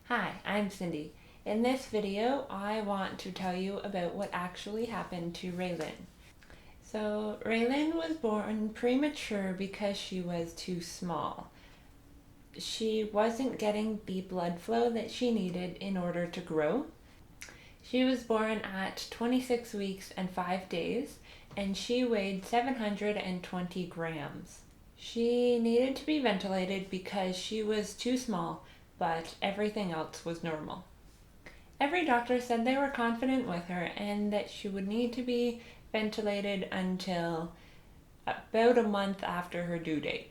Hi, I'm Cindy. In this video, I want to tell you about what actually happened to Raelyn. So, Raelyn was born premature because she was too small. She wasn't getting the blood flow that she needed in order to grow. She was born at 26 weeks and 5 days, and she weighed 720 grams. She needed to be ventilated because she was too small, but everything else was normal. Every doctor said they were confident with her and that she would need to be ventilated until about a month after her due date.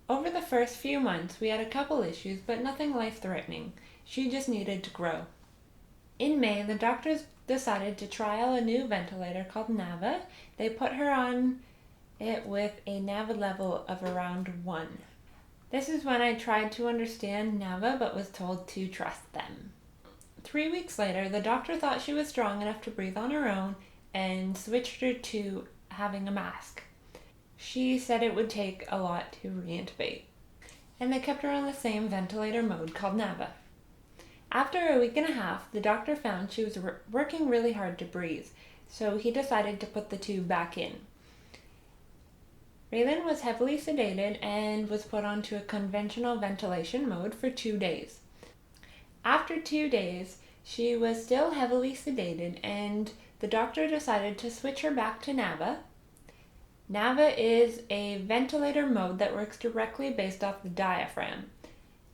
Over the first few months, we had a couple issues, but nothing life-threatening. She just needed to grow. In May, the doctors decided to trial a new ventilator called NAVA. They put her on it with a NAVA level of around 1. This is when I tried to understand NAVA but was told to trust them. 3 weeks later, the doctor thought she was strong enough to breathe on her own and switched her to having a mask. She said it would take a lot to reintubate, and they kept her on the same ventilator mode called NAVA. After a week and a half, the doctor found she was working really hard to breathe, so he decided to put the tube back in. Raelyn was heavily sedated and was put onto a conventional ventilation mode for 2 days. After 2 days, she was still heavily sedated and the doctor decided to switch her back to NAVA. NAVA is a ventilator mode that works directly based off the diaphragm.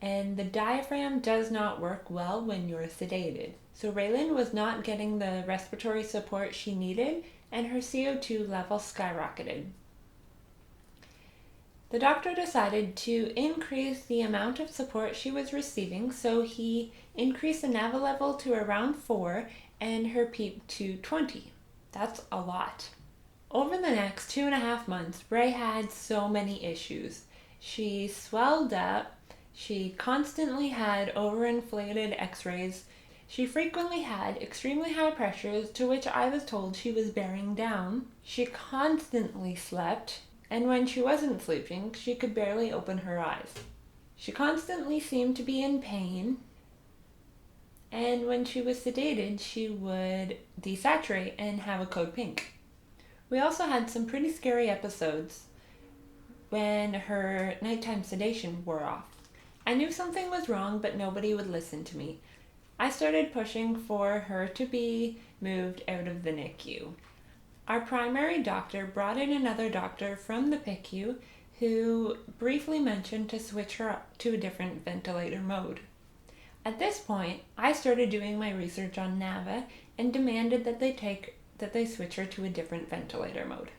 And the diaphragm does not work well when you're sedated. So Raelyn was not getting the respiratory support she needed and her CO2 level skyrocketed. The doctor decided to increase the amount of support she was receiving, so he increased the NAVA level to around 4 and her PEEP to 20. That's a lot. Over the next 2.5 months, Ray had so many issues. She swelled up, she constantly had overinflated x-rays, she frequently had extremely high pressures to which I was told she was bearing down, she constantly slept, and when she wasn't sleeping, she could barely open her eyes. She constantly seemed to be in pain, and when she was sedated, she would desaturate and have a code pink. We also had some pretty scary episodes when her nighttime sedation wore off. I knew something was wrong, but nobody would listen to me. I started pushing for her to be moved out of the NICU. Our primary doctor brought in another doctor from the PICU who briefly mentioned to switch her up to a different ventilator mode. At this point, I started doing my research on NAVA and demanded that they switch her to a different ventilator mode.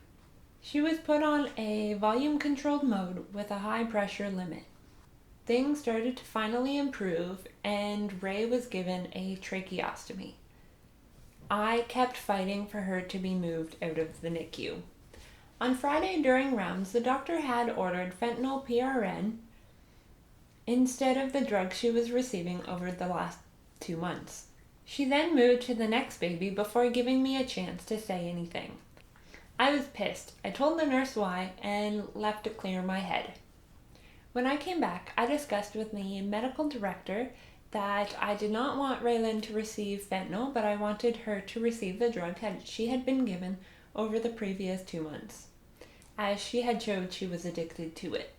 She was put on a volume-controlled mode with a high pressure limit. Things started to finally improve and Ray was given a tracheostomy. I kept fighting for her to be moved out of the NICU. On Friday during rounds, the doctor had ordered fentanyl PRN instead of the drug she was receiving over the last 2 months. She then moved to the next baby before giving me a chance to say anything. I was pissed. I told the nurse why and left to clear my head. When I came back, I discussed with the medical director that I did not want Raelyn to receive fentanyl, but I wanted her to receive the drug she had been given over the previous 2 months, as she had showed she was addicted to it.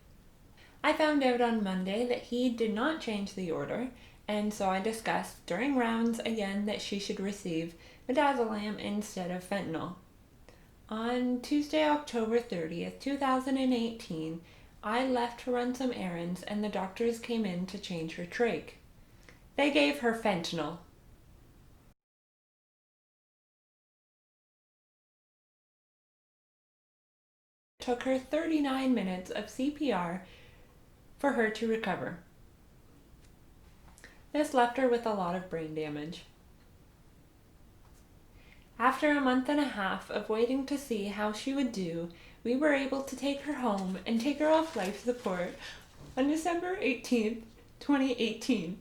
I found out on Monday that he did not change the order, and so I discussed during rounds again that she should receive midazolam instead of fentanyl. On Tuesday, October 30th, 2018, I left to run some errands and the doctors came in to change her trach. They gave her fentanyl. It took her 39 minutes of CPR for her to recover. This left her with a lot of brain damage. After a month and a half of waiting to see how she would do, we were able to take her home and take her off life support on December 18th, 2018.